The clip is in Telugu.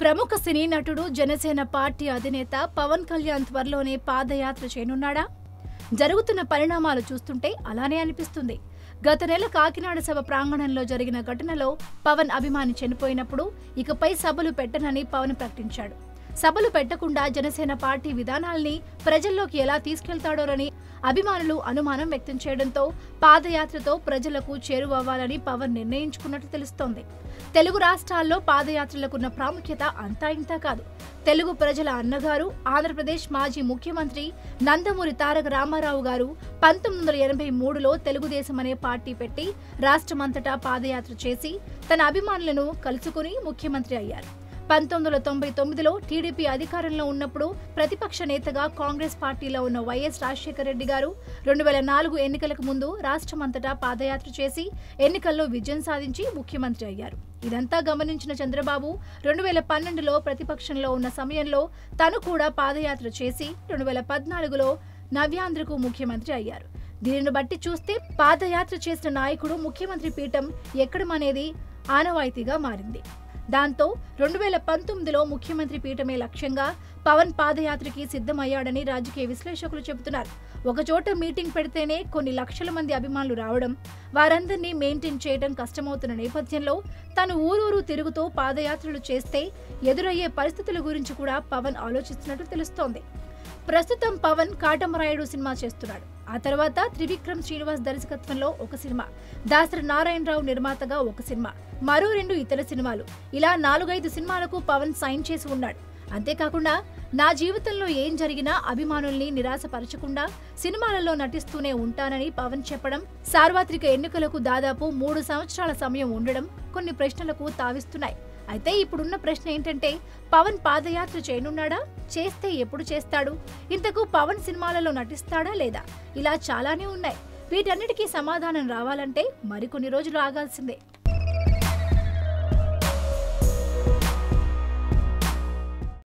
ప్రముఖ సినీ నటుడు జనసేన పార్టీ అధినేత పవన్ కళ్యాణ్ త్వరలోనే పాదయాత్ర చేయనున్నాడా? జరుగుతున్న పరిణామాలు చూస్తుంటే అలానే అనిపిస్తుంది. గత నెల కాకినాడ సభ ప్రాంగణంలో జరిగిన ఘటనలో పవన్ అభిమాని చనిపోయినప్పుడు ఇకపై సభలు పెట్టనని పవన్ ప్రకటించాడు. సభలు పెట్టకుండా జనసేన పార్టీ విధానాల్ని ప్రజల్లోకి ఎలా తీసుకెళ్తాడోనని అభిమానులు అనుమానం వ్యక్తం చేయడంతో పాదయాత్రతో ప్రజలకు చేరువవ్వాలని పవన్ నిర్ణయించుకున్నట్టు తెలుస్తోంది. తెలుగు రాష్ట్రాల్లో పాదయాత్రలకున్న ప్రాముఖ్యత అంతా ఇంతా కాదు. తెలుగు ప్రజల అన్నగారు, ఆంధ్రప్రదేశ్ మాజీ ముఖ్యమంత్రి నందమూరి తారక రామారావు గారు 1983లో తెలుగుదేశం అనే పార్టీ పెట్టి రాష్ట్రమంతటా పాదయాత్ర చేసి తన అభిమానులను కలుసుకుని ముఖ్యమంత్రి అయ్యారు. 1999లో టీడీపీ అధికారంలో ఉన్నప్పుడు ప్రతిపక్ష నేతగా కాంగ్రెస్ పార్టీలో ఉన్న వైఎస్ రాజశేఖర రెడ్డి గారు 2004 ఎన్నికలకు ముందు రాష్ట్రమంతటా పాదయాత్ర చేసి ఎన్నికల్లో విజయం సాధించి ముఖ్యమంత్రి అయ్యారు. ఇదంతా గమనించిన చంద్రబాబు 2012లో ప్రతిపక్షంలో ఉన్న సమయంలో తను కూడా పాదయాత్ర చేసి 2014లో నవ్యాంధ్రకు ముఖ్యమంత్రి అయ్యారు. దీనిని బట్టి చూస్తే పాదయాత్ర చేసిన నాయకుడు ముఖ్యమంత్రి పీఠం ఎక్కడమనేది ఆనవాయితీగా మారింది. దాంతో 2019లో ముఖ్యమంత్రి పీఠమే లక్ష్యంగా పవన్ పాదయాత్రకి సిద్ధమయ్యాడని రాజకీయ విశ్లేషకులు చెబుతున్నారు. ఒకచోట మీటింగ్ పెడితేనే కొన్ని లక్షల మంది అభిమానులు రావడం, వారందరినీ మెయింటైన్ చేయడం కష్టమవుతున్న నేపథ్యంలో తను ఊరూరు తిరుగుతూ పాదయాత్రలు చేస్తే ఎదురయ్యే పరిస్థితుల గురించి కూడా పవన్ ఆలోచిస్తున్నట్టు తెలుస్తోంది. ప్రస్తుతం పవన్ కాటమరాయుడు సినిమా చేస్తున్నాడు. ఆ తర్వాత త్రివిక్రమ్ శ్రీనివాస్ దర్శకత్వంలో ఒక సినిమా, దాసరి నారాయణరావు నిర్మాతగా ఒక సినిమా, మరో 2 ఇతర సినిమాలు, ఇలా 4-5 సినిమాలకు పవన్ సైన్ చేసి ఉన్నాడు. అంతేకాకుండా నా జీవితంలో ఏం జరిగినా అభిమానుల్ని నిరాశపరచకుండా సినిమాలలో నటిస్తూనే ఉంటానని పవన్ చెప్పడం, సార్వత్రిక ఎన్నికలకు దాదాపు 3 సంవత్సరాల సమయం ఉండడం కొన్ని ప్రశ్నలకు తావిస్తున్నాయి. అయితే ఇప్పుడున్న ప్రశ్న ఏంటంటే, పవన్ పాదయాత్ర చేయనున్నాడా? చేస్తే ఎప్పుడు చేస్తాడు? ఇంతకు పవన్ సినిమాలలో నటిస్తాడా లేదా? ఇలా చాలానే ఉన్నాయి. వీటన్నిటికీ సమాధానం రావాలంటే మరికొన్ని రోజులు ఆగాల్సిందే.